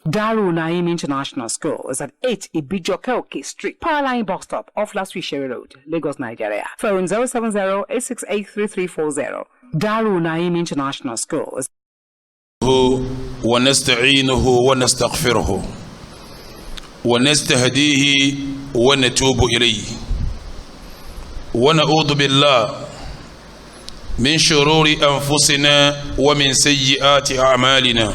Darul Naim International School is at 8 Ibijokeoke Street, Powerline Bus Stop, off Last Sherry Road, Lagos, Nigeria. Phone 070-868-3340. Darul Naim International School is ونستعينه ونستغفره ونستهديه ونتوب إليه ونعوذ بالله من شرور أنفسنا ومن سيئات أعمالنا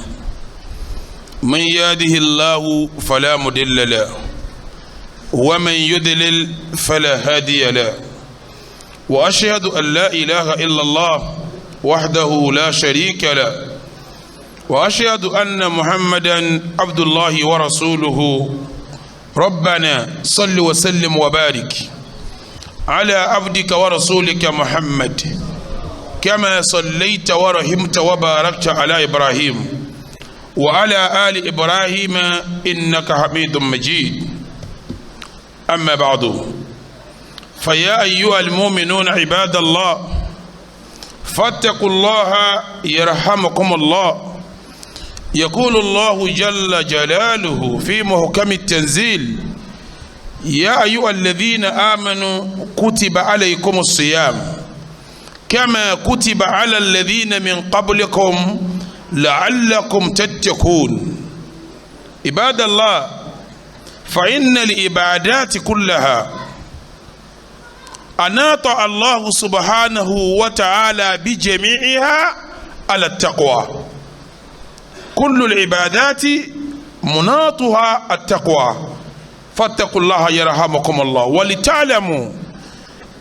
من يهده الله فلا مضل له ومن يضلل فلا هادي له وأشهد أن لا إله إلا الله وحده لا شريك له وأشهد أن محمدا عبد الله ورسوله ربنا صل وسلم وبارك على عبدك ورسولك محمد كما صليت ورحمت وباركت على إبراهيم وعلى آل إبراهيم إنك حميد مجيد أما بعد فيا أيها المؤمنون عباد الله فاتقوا الله يرحمكم الله يقول الله جل جلاله في محكم التنزيل يا أيها الذين آمنوا كتب عليكم الصيام كما كتب على الذين من قبلكم لعلكم تتقون عباد الله فإن العبادات كلها أناط الله سبحانه وتعالى بجميعها على التقوى كل العبادات مناطها التقوى فاتقوا الله يرحمكم الله ولتعلموا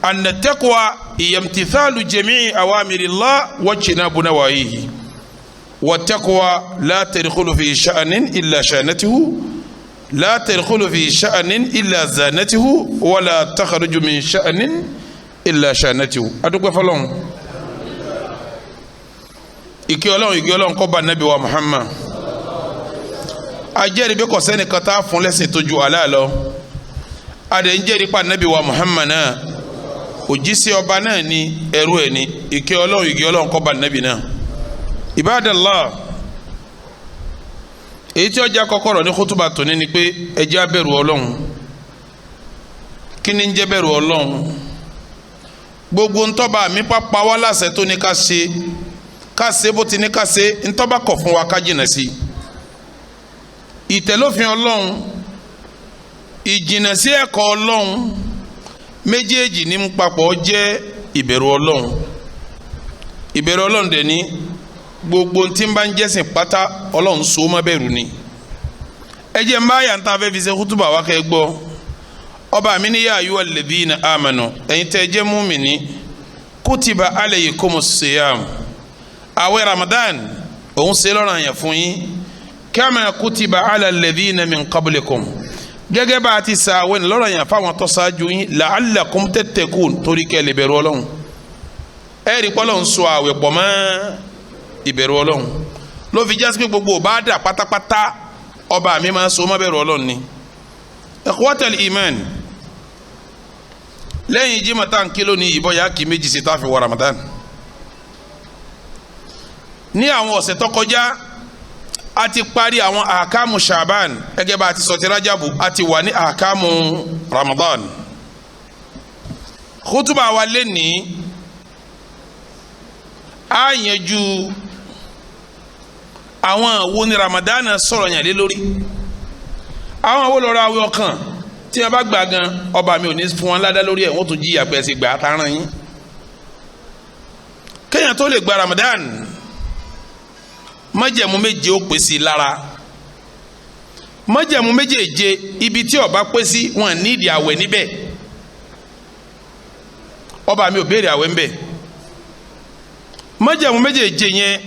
أن التقوى هي امتثال جميع أوامر الله واجتناب نواهيه والتقوى لا تدخل في شأن إلا شانته لا تدخل في شأن إلا زانته ولا تخرج من شأن إلا شانته أدوك فلون ìkẹ́ Ọlọ́run kó bá Nábì wa Muhammad ajẹ́rìí bí kò sẹ́ni kan tá fún lẹ́sìn tó ju Allah lọ adé ń jẹ́rìí pa Nábì wa Muhammad náà òjíṣẹ́ ọba náà ni ẹrú ẹ̀ ni ìkẹ́ Ọlọ́run kó bá Nábì náà Ibadallah èyí tí ó jẹ́ kọ́kọ́rọ́ ní kútùbà tòní ni pé ẹ jẹ́ á bẹ̀rù Ọlọ́run kí ni ń jẹ́ bẹ̀rù Ọlọ́run gbogbo ntọ́ba mi pápá wá láṣẹ tó ní ká ṣe bó ti ní ká ṣe ntọ́ba kọ̀ fún wa ká jìnà sí ìtẹ̀lófin Ọlọ́run ìjìnà sí ẹ̀kọ́ Ọlọ́run méjèèjì ní papọ̀ jẹ́ ìbẹ̀rù Ọlọ́run dẹ̀ ní gbogbo tí ń bá ń jẹ́sìn pátá Ọlọ́run so má bẹ̀rù ni ẹ jẹ́ ń bá yà ń ta fẹ́ fi ṣe kútùbà wá kẹ́ gbọ́ ọba mi ní yā ayyuhal ladhīna āmanū ẹ̀yin tẹ́ jẹ́ mùmínì kutiba alaykumus siyām àwẹ̀ Ramadan òun ṣe lọ́ranyàn fún yín kama kutiba ala alladhina min qablikum gẹ́gẹ́ bá a ti ṣàwẹ̀ lọ́ranyàn fáwọn tó ṣáájú yín la'allakum tattaqūn torí kẹ́ lè bẹ̀rù Ọlọ́run ẹ̀rí pọ́lọ́run sọ àwẹ̀ pọ̀ mọ́ ìbẹ̀rù Ọlọ́run ló fi jásí pé gbogbo bá dà pátápátá ọba mi máa so mọ́ bẹ̀rù Ọlọ́run ni ikhwatal iman lẹ́yìn jimata nkilo ní ìbọn yà kí méjì sí táfi wọ Ramadan ní àwọn ọ̀sẹ̀ tó kọjá a ti parí àwọn àkámù Shaban gẹ́gẹ́ bá a ti sọ ti Rajabu a ti wà ní àkámù Ramadan khutuba wa lé ní a yanjú àwọn wo ni Ramadan sọ̀rọ̀ yàn lé lórí àwọn wo lọ́rọ̀ àwẹ̀ ọkàn tí wọ́n bá gbà gan ọba mi ò ní fún wọn ládá lórí ẹ̀ wọ́n tún jíyà pẹ́ sí gbà á tààràn yín kéèyàn tó lè gba Ramadan májẹ̀mú méje ó pè sí lára májẹ̀mú méjèèje ibi tí ó bá pè sí wọn nídìí àwẹ̀ níbẹ̀ ọba mi ò béèrè àwẹ̀ ńbẹ̀ májẹ̀mú méjèèje yẹn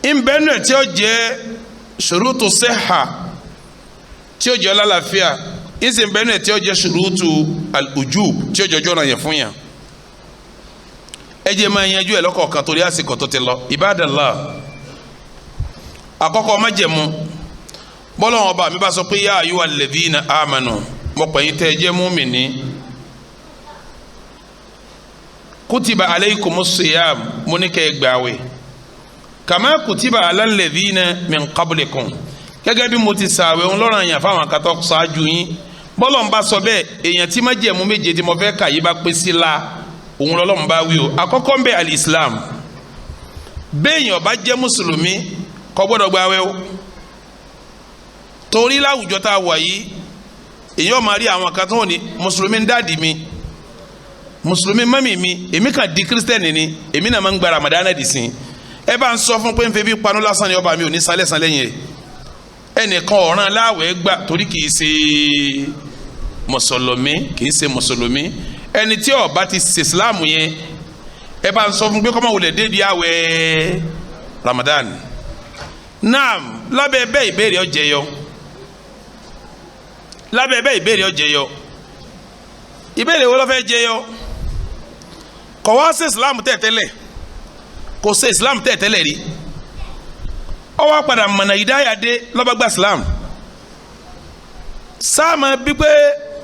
ìbẹ́nu tí ó jẹ́ ṣurutu sihha tí ó jẹ́ lálàáfíà ìsìn ìbẹ́nu tí ó jẹ́ ṣurutu al-ujub tí ó jọjọ́ náà yẹ fún yàn. ẹ jẹ́ máa yanjú ẹ̀ lọ́kọ̀ọ̀kan torí àsìkò tó ti lọ. Ibadallah, àkọ́kọ́ májẹ̀mú bọ́lọ́wọ́n ọba mi bá sọ pé yá ayyuhal ladhina amanu mo pè yín tẹ́ ẹ jẹ́ mùmínì kutiba alaykumus siyam mo ní kẹ́ ẹ gbààwẹ̀ kama kutiba alal ladhina min qablikum gẹ́gẹ́ bí mo ti ṣààwẹ̀ òun lọ́rọ̀ àyàn fáwọn akatọ́ ṣáájú yín bọ́lọ́wọ́n bá sọ bẹ́ẹ̀ èèyàn tí májẹ̀mú méje tí mo fẹ́ kà yí bá pé sí la òun lọ́lọ́run bá wí o. àkọ́kọ́ ń bẹ al-Islam, béèyàn bá jẹ́ mùsùlùmí kò gbọ́dọ̀ gbààwẹ̀ o, torí láwùjọ tá a wà yìí èyàn máa rí àwọn kan tó wọ́n ní mùsùlùmí ń dáàdì mi, mùsùlùmí mọ́mì mi, èmi kàn di kírísítẹ́nì ni, èmi náà máa ń gba Ramadan dì sí. ẹ bá ń sọ fún pé ń fẹ́ bí panu lásán ni ọba mi ò ní sálẹ̀ sán lẹ́yìn rẹ̀. ẹnìkan ọ̀ràn láwẹ̀ gbà torí kìí ṣe mùsùlùmí, ẹni tí ó bá ti ṣe ìsìláàmù yẹn ẹ bá ń sọ fún pé kọ́mọ wulẹ̀ débi àwẹ̀ Ramadan. naam, lábẹ́ bẹ́ẹ̀ ìbéèrè ó jẹyọ, ìbéèrè wo ló fẹ́ jẹyọ? kò wá ṣe islam tẹ́tẹ́lẹ̀, kò ṣe islam tẹ́tẹ́lẹ̀ rí, ó wá padà mọ̀nà ìdáyà dé lọ́ba gba islam. sáàmù bí pé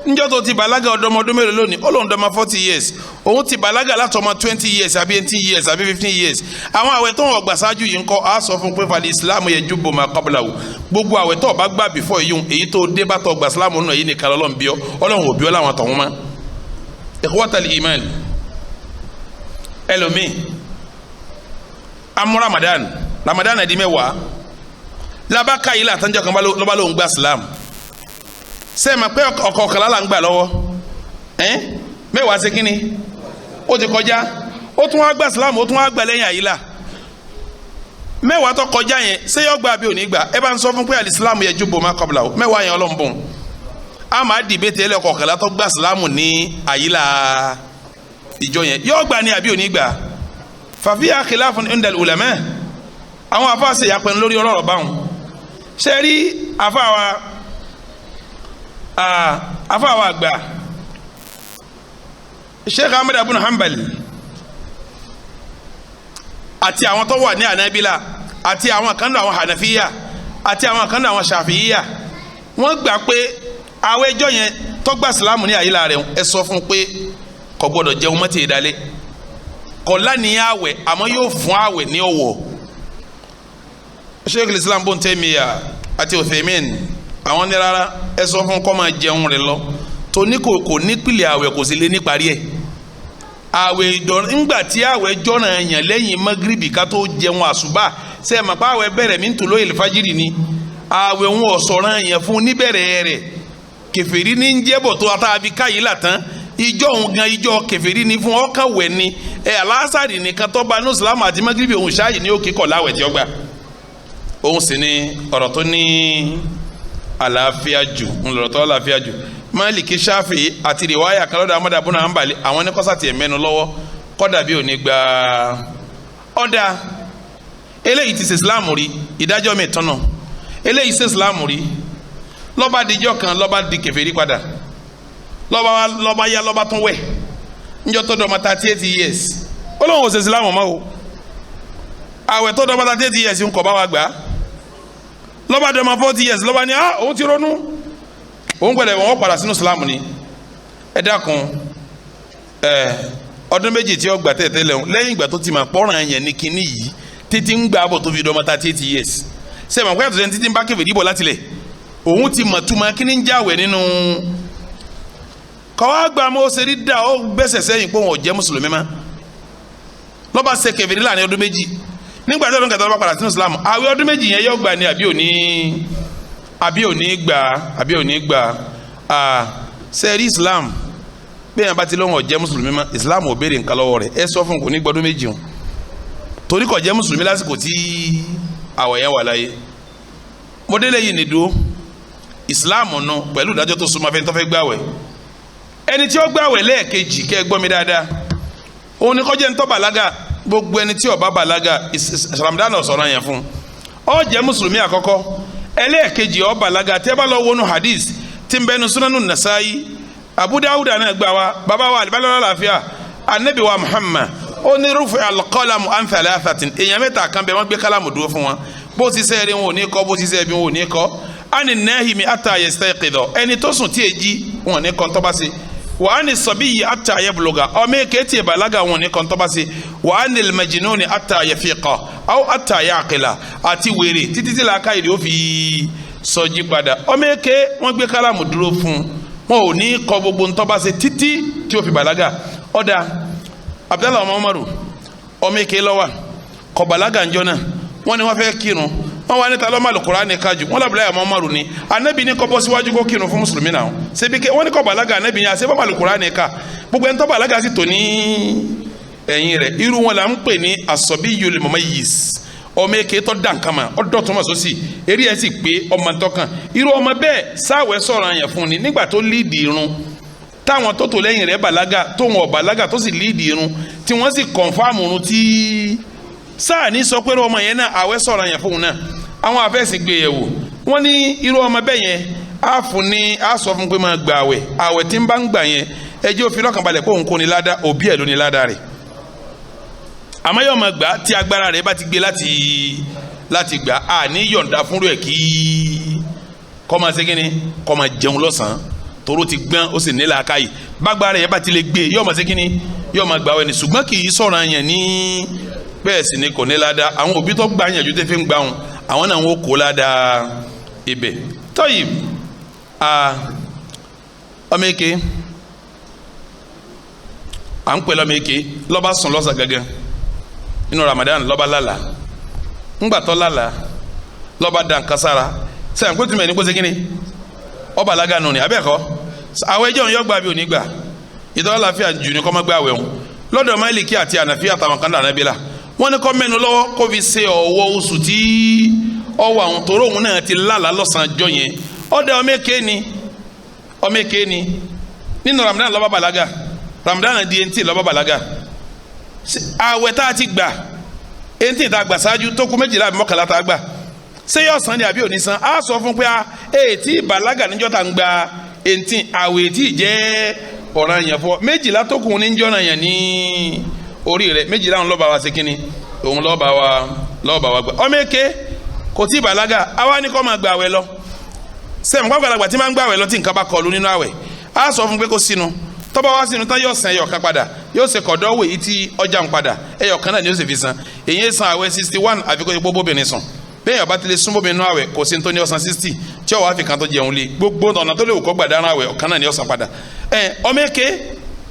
njọ́ tó ti bàlágà ọ̀dọ́mọdún mélòó lónìí, ó lóun dọ́mọ 40 years, òun ti bàlágà látọmọ 20 years àbí 18 years àbí 15 years. àwọn àwẹ̀ tó ń wọ̀ gbà ṣáájú yìí ń kọ́ á sọ fún pé fàlẹ́ islam yẹ jubbo ma qablahu, gbogbo àwẹ̀ tó bá gbà before yìí èyí tó dé bá tó gbà islam nù èyí nìkan lọ́lọ́ ń bí ọ, ọlọ́run ò bí ọ láwọn tọ̀hún mọ́. ikhwatal iman, ẹlòmíì amú Ramadan di mẹ́wàá labaka yìí látàjọ kan lọ́ba ló ń gba islam. sẹ́ẹ̀mà pé ọ̀kọ̀ọ̀kànlá là ń gbà lọ́wọ́ mẹ́wàá ṣe kínní ó ti kọjá, ó tún wá gba islam, ó tún wá gbà lẹ́yìn àyílà. mẹ́wàá tó kọjá yẹn ṣé yọ gbà bí ò ní gbà? ẹ bá ń sọ fún pé al-islam yajubu ma qablahu, mẹ́wàá yẹn ọlọ́mbùn. a máa dìbè tẹ́lẹ̀ ọ̀kọ̀ọ̀kànlá tó gba islam ní àyílà ìjọ yẹn, yọ gbà ní àbí ò ní gbà? fafiya khilafun indal ulama, àwọn afáàṣe yàpẹ̀nu lórí ọlọ́rọ̀ báwọn. ṣe rí afáwa àgbà Sheikh Ahmad ibn Hanbal àti àwọn tó wà ní Hanabila àti àwọn kan náà àwọn Hanafiya àti àwọn kan náà àwọn Shafi'iya, wọ́n gbà pé àwọn ẹjọ́ yẹn tó gba Ìsìlámù ní àyílá rẹ̀ ẹ sọ fún pé kò gbọ́dọ̀ jẹun mọ́tì ìdálé, kò láníyàn àwẹ̀ àmọ́ yóò fún àwẹ̀ ní ọ̀wọ̀. Sheikh Islam Ibn Taymiyyah àti Uthaymin àwọn ní rárá ẹ sọ fún kó máa jẹun rẹ̀ lọ, tó ní kò nípìlẹ̀ àwẹ̀ kò sì lè ní parí ẹ̀. àwẹ̀ ìdọ̀rùn ńgbà tí àwẹ̀ jọ́nà yàn lẹ́yìn magribi ká tó jẹun àṣùbà ṣe é mà pa àwẹ̀ bẹ̀rẹ̀ min tulu il-fajiri ni àwẹ̀ ń ọ̀sọ̀ràn yẹn fún níbẹ̀rẹ̀ rẹ̀. kèfèrí ní ń jẹ́bọ̀ tó àtàbí káyìí làtàn ìjọ òun gan ìjọ kèfèrí ní fún ọkàn wẹ̀ ni alásàrì nìkan tó bá ní islam àti magribi òun ṣáàyè ní òkè kọ̀ láwẹ̀ tí ó gbà. òun sì ni ọ̀rọ̀ tó ní àlàáfíà jù ńlọrọ̀ tó àlàáfíà jù. Málìkì Ṣáfì àti rìwáyà kan lọ́dọ̀ Ahmad ibn Hanbali àwọn ní kọ́sàtì ẹ̀mẹ́nu lọ́wọ́ kọ́dà bí òní gba ọ̀dà. eléyìí ti ṣe islam rí ìdájọ́ mi tọ́nà, eléyìí ṣe islam rí lọ́ba díjọ́ kan lọ́ba di kèfèrí padà lọ́ba yá lọ́ba tún wẹ̀ níjọ́ tó dọ̀mọ́ 38 years ó lóun ò ṣe islam mọ́ o, àwẹ̀ tó dọ̀mọ́ 38 years ń kọ́ bá wa gbà á. lọ́ba dọ̀mọ́ 40 years lọ́ba ní òun ti ronú, òun gbọ́dọ̀ wọ́n padà sínú islam ni. ẹ dákun ọdún méjì tí ó gbà tẹ́tẹ́lẹ̀ lẹ́yìn ìgbà tó ti máa pọ́nrán yẹn ní kinní yìí títí ń gbà bọ̀ tó fi dọ̀mọ́ 38 years sẹ́wọ̀n pé àtúntò títí ń bá kèfèrí bọ̀ látilẹ̀ òun ti mọ̀ túmọ̀ kí ni ń jáwẹ̀ nínú kọ́wá gba mọ́ ṣe rí dà ó gbẹ́sẹ̀ sẹ́yìn pé wọn ò jẹ́ mùsùlùmí mọ́ lọ́ba ṣe kèfèrí láàrin ọdún méjì nígbà tí ọdún kẹta lọ́ba padà sínú islam àwẹ̀ ọdún méjì yẹn yóò gbà ní àbí òní gbà ṣe rí islam bí yẹn bá ti lọ́wọ́ jẹ́ mùsùlùmí mọ́ islam ò béèrè nǹkan lọ́wọ́ rẹ̀ ẹ sọ fún kò ní gbọdún méjì o torí kò jẹ́ mùsùlùmí lásìkò tí àwẹ̀ yẹn wà láyé. mọ́délé yìí nìdúró islam nù pẹ̀lú ìdájọ́ tó súnmọ́ fẹ́ tó fẹ́ gbàwẹ̀ ẹni tí ó gbàwẹ̀ lẹ́ẹ̀kejì kẹ́ ẹ gbọ́ mi dáadáa òun ni kó jẹ́ ntọ́ bàlágà gbogbo ẹni tí ó bá bàlágà Ramadan ọ̀sọ̀rọ̀ yẹn fún ó jẹ́ mùsùlùmí àkọ́kọ́ ẹlẹ́ẹ̀kejì ó bàlágà tẹ́ bá lọ wọnú hadith tí ń bẹnu Sunanu Nasa'i Abu Dawud náà gbà wá bàbá wa àlùbálẹ̀ láàfíà anabi wa Muhammad ó ní rufi al-qalamu an thalathatin èèyàn mẹ́ta kan bẹ́ẹ̀ wọ́n gbé kálámù dúró fún wọn bó ti sẹ́ẹ̀rì wọn ò ní kọ́ bó ti sẹ́ẹ̀bí wọn ò ní kọ́ ani nahimi ata yastayqidha ẹni tó sùn tí èjì wọn ní kọ́ ntọ́ba sí wa ani sabiyyi ata yabluga ọmọ èké tí ìbàlágà wọn ní kọ́ ntọ́ba sí wa ani al-majnuni ata yafiqa aw ata yaqila àti wèrè títí tí làákà yìí ó fi sọjí padà ọmọ èké wọn gbé kálámù dúró fún wọn ò ní kọ́ gbogbo ntọ́ba sí títí tí ó fi bàlágà ọ̀dà Abdallah ọmọ Umaru ọmọ èké lọ́wọ́ kọ̀ bàlágà ńjọ́ náà wọ́n ní wọ́n fẹ́ kírun wọ́n wá níta lọ́mọ Al-Qur'ani kájú wọ́n lábìlẹ̀ ọmọ Umaru ni anabi ní kó bọ́ síwájú kó kírun fún mùsùlùmí náà ṣebí wọ́n ní kó bàlágà anabi yẹn àṣebọ́ Al-Qur'ani ká gbogbo ẹni tó bàlágà sì tò ní ẹ̀yìn rẹ̀ irú wọn là ń pè ní as-sabiyyul mumayyiz ọmọ èké tó dàn kama ọdọ tó ma sọ sí eré ẹ sì pé ọmọ tọkàn irú ọmọ bẹ́ẹ̀ sáwẹ́ sọ̀rọ̀ àyàn fún ni nígbà tó líìdì irun táwọn tó tò lẹ́yìn rẹ̀ bàlágà tóun ọ̀bàlágà tó sì líìdì irun tí wọ́n sì kọ̀nfàmù irun tí sáà ní sọ pé ọmọ yẹn náà àwẹ̀ sọ̀rọ̀ yẹn fún un náà àwọn afẹ́sìn gbé yẹ̀wò wọ́n ní irú ọmọ bẹ́ẹ̀ yẹn á fún ní á sọ fún pé máa gba àwẹ̀ tí ń bá ń gbà yẹn ẹjẹ́ òfin lọ́kàn balẹ̀ pé òun kò ní ládàá òbí ẹ̀ ló ní ládàá rẹ̀ àmọ́ yóò máa gbà tí agbára rẹ̀ bá ti gbé láti gbà á ní yọ̀ǹda fúnrú ẹ̀ kí kó máa ṣe kíni kó máa jẹun lọ́sàn-án toró ti gbọ́n ó sì nílà akáyì bágbára yẹn bá ti lè gbé yóò máa ṣe kíni yóò máa gbà wẹ̀ ni ṣùgbọ́n kì í sọ̀rọ̀ yẹn ní bẹ́ẹ̀ sì ni kò ní ládàá àwọn òbí tó gbà yànjú tẹ́ fi ń gbà wọn àwọn náà wọ́n kó ládàá ibẹ̀ tọ́yì ọmọ èké à ń pè lọ́mọ èké lọ́ba sùn lọ́sàn gẹ́gẹ́ inú Ramadan lọ́ba lálà ńgbàtọ́ lálà lọ́ba dàn kására sẹ́yìn kó tún mẹ́ ní kó segin ni ọba alága nù ni abẹ́ẹ̀kọ́ àwọn ẹjọ́ òun yọ gbà bí òní gbà ìtọ́lá láfíà jù ní kọ́ mọ́ gbé àwẹ̀ òun lọ́dọ̀ Málíkì àti Ànàfí àtàwọn kan dànù ẹbí la wọ́n ní kọ́ mẹ́nu lọ́wọ́ kó fi ṣe ọ̀wọ́ oṣù tí ọwọ́ àwọn tòró òun náà ti lálàá lọ́sàn-án jọ yẹn ọ̀dọ̀ ọmọ èké ni nínú Ramadan lọ́ba bàlágà Ramadan di ntí lọ́ba bàlágà àwẹ̀ tá a ti gbà ntí tá a gbà ṣáájú tó kù 12 àbí 11 tá a gbà ṣé yóò san ni àbí òní san á sọ fún pé tí bàlágà níjọ́ tá a ń gba ntí àwẹ̀ tí jẹ́ ọ̀ràn yẹn fọ 12 tó kù níjọ́ náà yẹn ní orí rẹ̀ 12 àwọn lọ́ba wa ṣe kínní òun lọ́ba wa gbà ọmọ èké kò tí bàlágà àwa ní kọ́ máa gbà àwẹ̀ lọ sẹ́mi pàgbàlagbà tí máa ń gbà àwẹ̀ lọ tí nǹkan bá kọlu nínú àwẹ̀ á sọ fún pé kó sínú tọ́ba wá sínú tán yóò san ẹyọ kan padà yóò ṣe kọ̀dọ̀ wò yìí tí ọjà ń padà ẹyọ kan náà ni yóò ṣe fi san èyí san àwẹ̀ 61 àfi kó ipò bóbìnrin sùn bẹ́ẹ̀ ọba ti lè sún bóbìnrin àwẹ̀ kò sí ní tó ní ọ̀sán 60 tí ọwọ́ àfi kan tó jẹun lé gbogbo ọ̀nà tó lè wò kó gbàdánù àwẹ̀ ọ̀kan náà ni ọ̀sán padà ọmọ èké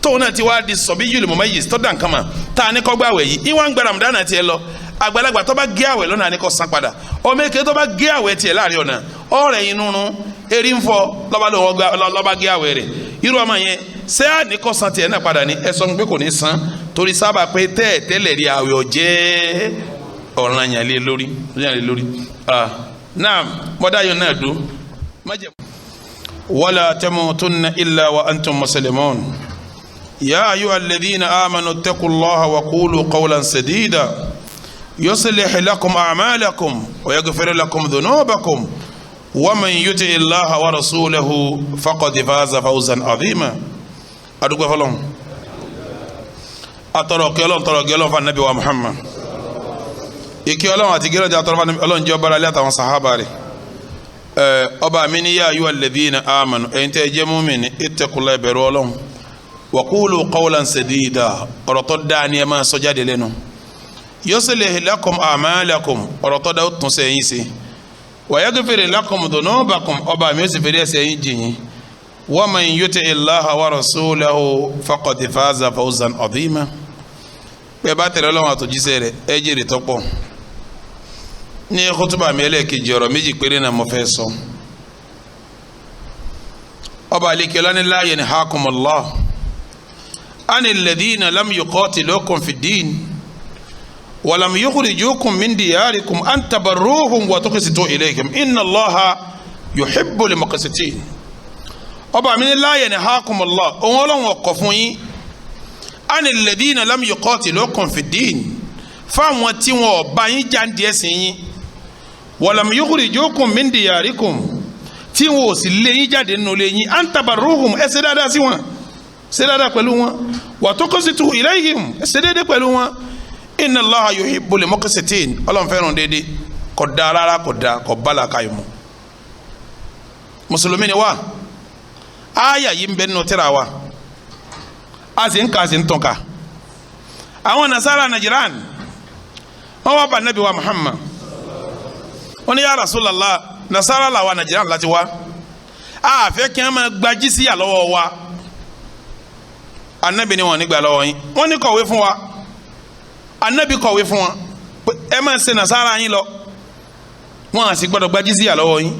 tóun náà ti wá di sabiyyul mumayyiz tó dàn kama tá a ní kọ́ gbà àwẹ̀ yìí ìwọ̀n gbà Ramadan náà tiẹ̀ lọ àgbàlagbà tó bá gé àwẹ̀ lọ́nà àní kó san padà ọmọ èké tó bá gé àwẹ̀ tiẹ̀ láàrin ọ̀nà ọ̀rẹ́ yìí nínú erí ń fọ lọ́ba gé àwẹ̀ rẹ̀ irú ọmọ yẹn ṣé àní kó san tiẹ̀ náà padà ní ẹ sọ pé kò ní san torí sábà pé tẹ́ẹ̀tẹ́lẹ̀ rí àwẹ̀ ọ̀jẹ́ ọ̀ràn yàn lé lórí náà mọ́dá yóò náà dó wala tamutunna illa wa antum muslimun ya ayyuhal ladhina amanu ittaqullaha wa qulu qawlan sadida yuslih lakum a'malakum wa yaghfir lakum dhunubakum wa man yuti illaha wa rasulahu faqad faza fawzan adhima adugba falon atoro kelon fa nabi wa Muhammad iki Ọlọ́run àti gero ja toro fa nabi Ọlọ́run jẹ́ bara le àtàwọn sahaba rẹ̀ ọba mi ni ya ayyuhal ladhina amanu ente jẹ́ mu'mini ittaqullaha bẹ̀rù Ọlọ́run wa qulu qawlan sadida ọ̀rọ̀ tó dáa ni ẹ máa sọ jáde lẹ́nu yuslih lakum a'malakum ọ̀rọ̀ tó dáa ó tún ṣe yín ṣe wa yaghfir lakum dhunubakum ọba mi ó sì fèrè ẹ̀ṣẹ̀ yín jìn yín wa man yuti illaha wa rasulahu faqad faza fawzan adhima pé bá tẹ̀lé Ọlọ́run àtòjíṣẹ́ rẹ̀ ẹ jèrè tó pọ̀ ní khutuba mi ẹlẹ́ẹ̀kejì ọ̀rọ̀ méjì péré náà mo fẹ́ sọ ọba àlekèlá ní la yanhakumullah anil ladhina lam yuqatilukum fid din wa lam yukhrijukum min diyarikum an tabarruhum wa tuqsitu ilayhim inna Allaha yuhibbul muqsitin ọba mi ní la yanhakumullah òun Ọlọ́run ọkọ̀ fún yín anil ladhina lam yuqatilukum fid din fáwọn tí wọn bá yín jáde ẹ̀sìn yín walam yukhrijukum min diyarikum tí wọn ò sì lé yín jáde nínú ilé yín an tabarruhum ẹ ṣe dáadáa sí wọn ṣe dáadáa pẹ̀lú wọn wa tuqsitu ilayhim ẹ ṣe déédéé pẹ̀lú wọn inna Allaha yuhibbul muqsitin Ọlọ́run fẹ́ràn déédéé kò dáa rárá kò dáa kò bá làákàyè mu mùsùlùmí ni wá àyà yìí ń bẹ nínú tírà wa a sì ń kà a sì ń tàn ká àwọn nasara Najran wọn wá bá nabi wa Muhammad wọn ni ya Rasulallah nasara la wa Najran láti wá a fẹ́ kí wọn máa gba jizya lọ́wọ́ wa anabi ni wọn ní gbà lọ́wọ́ yín wọn ní kọ̀wé fún wa anabi kọ̀wé fún wa ẹ máa ṣe nasara yín lọ wọn à sì gbọ́dọ̀ gba jizya lọ́wọ́ yín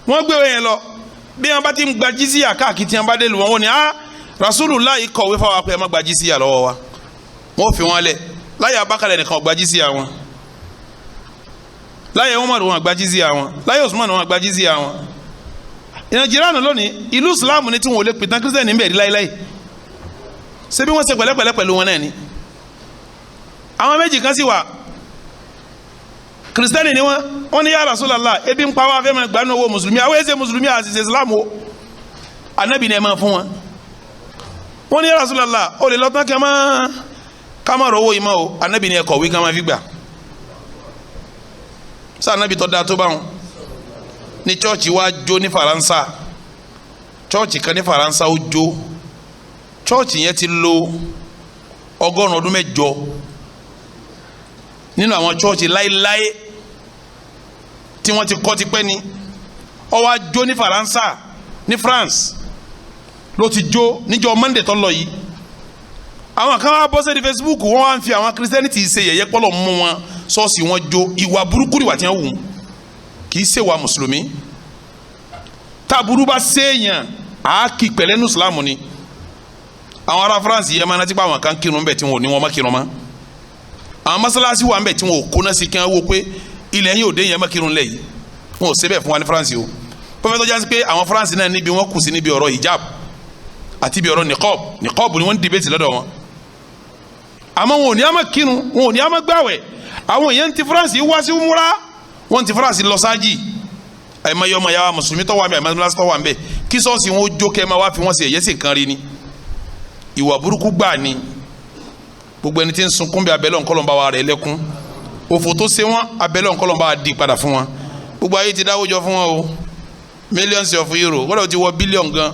wọn gbé yẹn lọ bí wọn bá ti ń gba jizya káàkiri tí wọn bá dé lu wọn ni Rasulullah kọ̀wé fún wa pé ẹ má gba jizya lọ́wọ́ wa wọn fi wọn lẹ̀ láyé Abakar nìkan gba jizya wọn láyé Umar wọn gba jizya wọn láyé Usman wọn gba jizya wọn Nàìjíríà lónìí ìlú Islam ni tí wọn ò lè pìtàn kírísítẹ́nì níbẹ̀ rí láéláé ṣé bí wọ́n ṣe pẹ̀lẹ́pẹ̀lẹ́ pẹ̀lú wọn náà ni àwọn méjì kan sì wà kírísítẹ́nì ni wọ́n ní ya Rasulallah ebi ń pa wá fẹ́ máa gbanú owó mùsùlùmí àwọn ẹ̀sẹ̀ mùsùlùmí àṣìṣe Islam o anabi ni ẹ máa fún wọn wọ́n ní ya Rasulallah o lè lọ́tàn ká má rọwọ́ yìí mọ́ o anabi ni ẹ kọ̀wé ká máa fi gbà sá anabi tó dáa tó bá wọn ní chọ́ọ̀chì wa jó ní Faransa chọ́ọ̀chì kan ní Faransa ó jó chọ́ọ̀chì yẹn ti lò 100 ọdún mẹ́jọ nínú àwọn chọ́ọ̀chì láéláé tí wọ́n ti kọ́ ti pẹ́ ni ó wá jó ní Faransa ní France ló ti jó níjọ́ Monday tó lọ yìí àwọn kan wá bọ́ sẹ́ni Facebook wọ́n wá ń fi àwọn Christianity ṣe yẹ̀yẹ́ pọ́lọ̀ mú wọn ṣọ́ọ̀ṣì wọn jó ìwà burúkú ìwà tí wọ́n wù kì í ṣe wa mùsùlùmí táburú bá séèyàn á kì pẹ̀lẹ́ ní Islam ni àwọn ará France yẹn máa ń tipa àwọn kan kírun bẹ́ẹ̀ tí wọn ò ní wọn má kírun mọ́ àwọn mọ́sálásí wà ń bẹ̀ tí wọn ò kóná sí kí wọ́n wò pé ilẹ̀ yín ò dé yẹn má kírun lẹ̀ yìí wọn ò ṣe bẹ́ẹ̀ fún wa ní France o pọ́fẹ́tọ́ jásí pé àwọn France náà níbi wọn kù sí níbi ọ̀rọ̀ hijab àti ibi ọ̀rọ̀ niqab ni wọ́n ń debate lọ́dọ̀ wọn àmọ́ wọn ò ní á má kírun wọn ò ní á má gbàwẹ̀ àwọn èèyàn ti France wá sí umura wọn ti France lọ sáájì àìmọye ọmọ yàrá mùsùlùmí tó wà ń bẹ àìmọye tó wà ń bẹ kí sọ́ọ̀sì wọn ó jó kẹ́ máa wá fi wọ́n sí ẹ̀yẹ́ sì kan rí ni ìwà burúkú gbà ni gbogbo ẹni tí ń sunkún bí abẹ́lẹ́ ọ̀nkọ́lọ́mbà wa rẹ̀ lẹ́kún òfò tó ṣe wọn abẹ́lẹ́ ọ̀nkọ́lọ́mbà wa di padà fún wọn gbogbo ayé ti dáwọ́ jọ fún wọn o millions of euro wọ́n ti wọ billion gan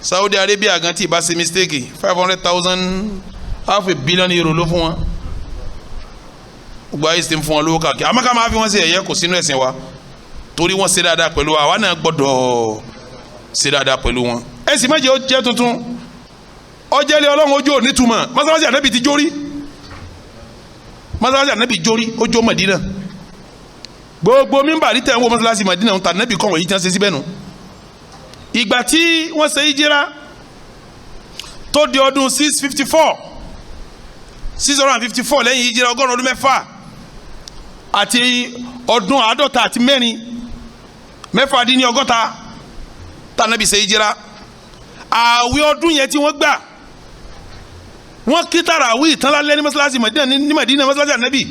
Saudi Arabia gan tí ì bá ṣe mistake 500,000 half a billion euro ló fún wọn gbogbo ayé ti ń fún wọn lówó káàkiri àmọ́ ká máa fi wọ́n ṣe ẹ̀yẹ kò sínú ẹ̀sìn wa torí wọ́n ṣe dáadáa pẹ̀lú wa àwa náà gbọ́dọ̀ ṣe dáadáa pẹ̀lú wọn ẹ̀sìn méje ó jẹ́ tuntun ọjẹ́lẹ̀ ọlọ́run ojú ò nítumọ̀ mọ́sálásí ànábì ti jórí mọ́sálásí ànábì jórí ó jó Mẹdínà gbogbo mímbàrí tẹ̀ ń wo mọ́sálásí Mẹdínà ń ta ànábì kọ́ wọ̀nyí tí wọ́n ṣe síbẹ̀ nù ìgbà tí wọ́n ṣe ìjírá tó di ọdún 654 lẹ́yìn ìjírá 100 ọdún mẹ́fà àti ọdún 50 àti mẹ́fà dín ní 60 tànábì ṣe ìjírá àwẹ̀ ọdún yẹn tí wọ́n gbà wọ́n kí tàràwí ìtànlálẹ́ ní mọ́sálásí Mẹdínà mọ́sálásí ànábì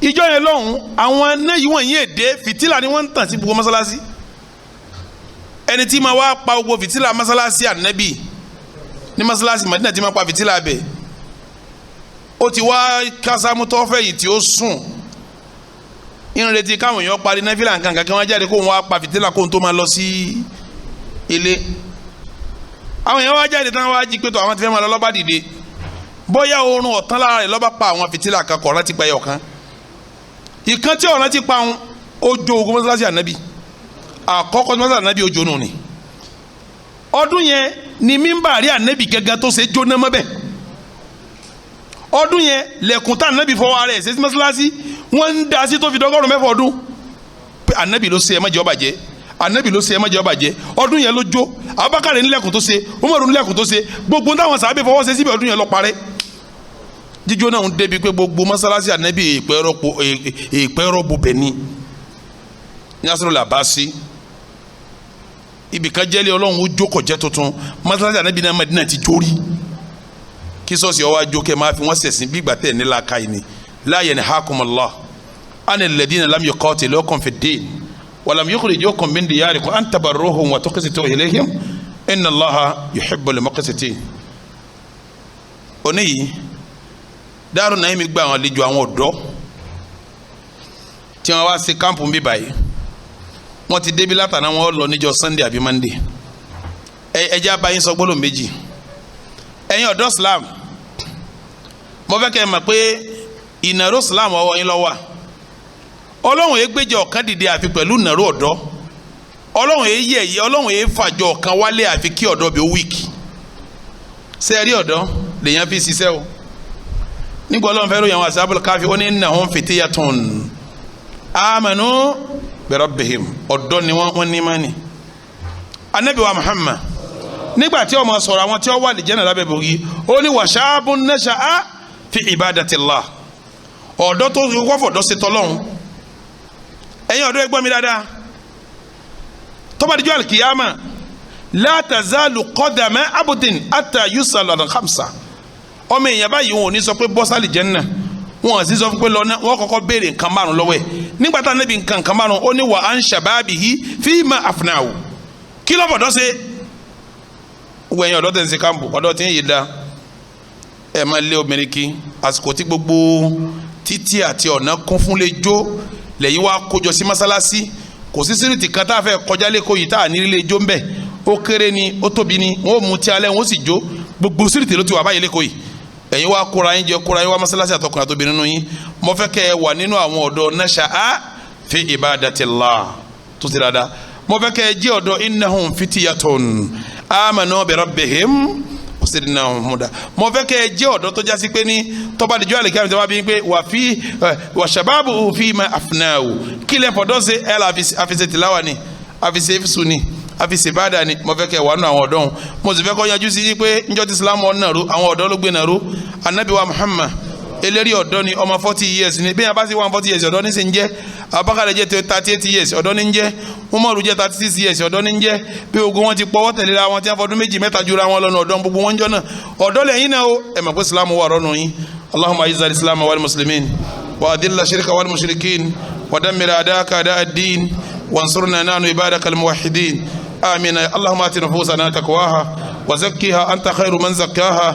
ìjọ yẹn lọ́hùn àwọn náà yìí wọ̀nyí èdè fìtílà ni wọ́n ń tàn sí gbogbo mọ́sálásí ẹni tí ma wá pa gbogbo fìtílà mọ́sálásí ànábì ní mọ́sálásí Mẹdínà tí ma pa fìtílà bẹ̀ ó ti wá kásámútọ́ fẹ́ yìí tí ó sùn ìrìnrètí káwọn èèyàn parí náfìlà nǹkan kí wọ́n jáde kó wọn wá pa fìtílà kó wọn tó máa lọ sí ilé àwọn èèyàn wá jáde tán wá jí pé tó àwọn ti fẹ́ máa lọ lọ́ba dìde bóyá oorun ọ̀tán lára rẹ̀ lọ́ba pa àwọn fìtílà kan kọ̀ọ̀rán ti pa ẹyọ kan ìkan tí ọ̀rán ti pa àwọn ojú ogun mọ́sálásí ànábì àkọ́kọ́ mọ́sálásí ànábì ojú nù ni ọdún yẹn ni mímbàrí ànábì gẹ́gẹ́ tó ṣe jóná mọ́bẹ̀ ọdún yẹn lẹ́kùn tá ànábì fọwọ́ ara ẹ̀ ṣe sí mọ́sálásí wọ́n ń da sí tó fi dọ́gọ́rùn mẹ́fà ọdún pé ànábì ló ṣe ẹ má jẹ́ ó bàjẹ́ ànábì ló ṣe ẹ má jẹ́ ó bàjẹ́ ọdún yẹn ló jó Abubakar nílẹ̀kùn tó ṣe Umaru nílẹ̀kùn tó ṣe gbogbo táwọn sàábẹ̀ fọwọ́ ṣe síbẹ̀ ọdún yẹn lọ parẹ́ jíjó náà ń débi pé gbogbo mọ́sálásí ànábì ìpẹ́rọ́ bubẹ̀ ni Nasrul Abasi ibìkan jẹ́lẹ̀ ọlọ́run ó jókòó jẹ́ tuntun mọ́sálásí ànábì náà Mẹ́dínà ti jórí kí sọ́ọ̀sì ọwọ́ àjọkẹ́ máa fi wọ́n sẹ̀sìn bí ìgbà tẹ̀ nílá ka yìí ni la yanhakumullah anil ladina lam yuqatilukum fid-din wa lam yukhrijukum min diyarikum an tabarruhum wa tuqsitu ilayhim inna Allaha yuhibbul muqsitin. òní yìí Daaru Naim gba àwọn àlejò àwọn ọ̀dọ́ tí wọ́n wá sí kámpù ń bí báyìí wọ́n ti débi látàná wọn lọ níjọ́ Sunday àbí Monday. ẹjẹ́ abayín sọ gbólóhùn méjì ẹ̀yin ọ̀dọ́ Islam mo fẹ́ kẹ́ ẹ mọ̀ pé ìnáró Islam ọwọ́ yín ló wà. Ọlọ́run yẹn gbéjọ ọ̀kan dìde àfi pẹ̀lú ìnáró ọ̀dọ́. Ọlọ́run yẹn yẹ̀yẹ́ Ọlọ́run yẹn fàjọ ọ̀kan wálé àfi kí ọ̀dọ́ bí ó wíìkì. ṣé ẹ rí ọ̀dọ́ lèyàn fi ṣiṣẹ́ o. nígbà Ọlọ́run fẹ́ ròyìn àwọn Ashabul Kahfi ó ní innahum fityatun amanu bi rabbihim ọ̀dọ́ ni wọ́n ní mání. Ànábì wa Muhammad nígbà tí ó máa sọ̀rọ̀ àwọn tí ó wà lìjẹ́nà lábẹ́ bògì ó ní wa shabun nasha'a fi ibadatillah ọ̀dọ́ tó wọ́n fọ̀dọ́ sí tọ́lọ́hún. ẹ̀yin ọ̀dọ́ ẹ gbọ́ mi dáadáa tó bá dijọ́ alikiyama la tazalu qadama abudin hatta yus'ala an khamsa ọmọ èèyàn báyìí wọn ò ní sọ pé bọ́sálì jẹ́nà wọn ò sì sọ pé lọ́nà wọn kọ́kọ́ béèrè nǹkan márùn lọ́wọ́ ẹ̀ nígbà tá Ànábì nǹkan márùn ó ní wa an shababihi fima afnahu kí ló fọ̀dọ́ sí gbogbo ẹ̀yin ọ̀dọ́ tẹ̀ ń ṣe kámpù ọ̀dọ́ tí ń yé da ẹ̀ máa lé obìnrin kí àsìkò tí gbogbo títí àti ọ̀nà kún fún lè jó lẹ́yìn wá kójọ sí mọ́sálásí kò sí sírìtì kan tá a fẹ́ kọjá lẹ́kọ̀ọ́ yìí tá a nílé lè jó ń bẹ̀ ó kéré ni ó tóbi ni wọ́n ó mu tí alẹ́ wọ́n ó sì jó gbogbo sírìtì ló ti wà báyìí lẹ́kọ̀ọ́ yìí ẹ̀yin wá kóra yín jẹ kóra yín wá mọ́sálásí àtọkùnrin àtòbí nínú yín mo fẹ́ kẹ́ ẹ wà nínú àwọn ọ̀dọ́ nasha'a fi ibadatillah tó ti dáadáa mo fẹ́ kẹ́ ẹ jẹ́ ọ̀dọ́ innahum fityatun amanu bi rabbihim wasidnahum huda mo fẹ́ kẹ́ ẹ jẹ́ ọ̀dọ́ tó jásí pé ní tọ́ba àdìjọ́ àlèkè àmì tó bá bí pé wà shababu fima afnahu kílẹ̀ fọ̀dọ́ ṣe ẹ̀ la àfisẹ́ tìláwà ni àfisẹ́ ìfisù ni àfisẹ́ ìbádà ni mo fẹ́ kẹ́ ẹ wà nù àwọn ọ̀dọ́ wọn mo sì fẹ́ kọ́ yanjú sí pé njọ́ ti Islam ọ̀ nàró àwọn ọ̀dọ́ ló gbé nàró Ànábì wa Muhammad eléri ọ̀dọ́ ni ọmọ 40 years ni bí yẹn bá sì 140 years ọ̀dọ́ ní sì ń jẹ́ Abubakar jẹ́ 38 years ọ̀dọ́ ní ń jẹ́ Umaru jẹ́ 36 years ọ̀dọ́ ní ń jẹ́ bí ogun wọn ti pọ̀wọ́ tẹ̀léra wọn tí wọ́n fọdún méjì mẹ́ta jura wọn lọ́nà ọ̀dọ́ gbogbo wọn jọ náà ọ̀dọ́ lẹ́yìn náà o ẹ̀ mọ̀ pé Islam wà rọ́nù yín Allahumma izza al-islam wal muslimin wa adilla shirka wal mushrikin wa dammir a'daka a'da ad-din wansurna nahnu ibadaka al-muwahhidin آمين اللهم آت نفوسنا تقواها وزكها أنت خير من زكاها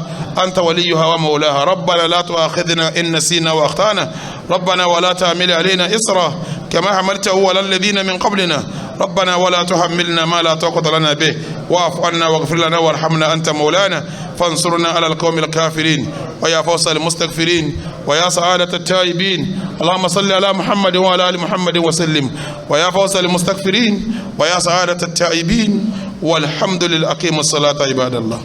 أنت وليها ومولاها ربنا لا تؤاخذنا إن نسينا وأخطأنا ربنا ولا تحمل علينا إصرا كما حملته على الذين من قبلنا ربنا ولا تحملنا ما لا طاقة لنا به واعف عنا واغفر لنا وارحمنا أنت مولانا فانصرنا على القوم الكافرين ويا فوز المستغفرين ويا سعادة التائبين اللهم صل على محمد وعلى آل محمد وسلم ويا فوز المستغفرين ويا سعادة التائبين والحمد لله أقيموا الصلاة عباد الله.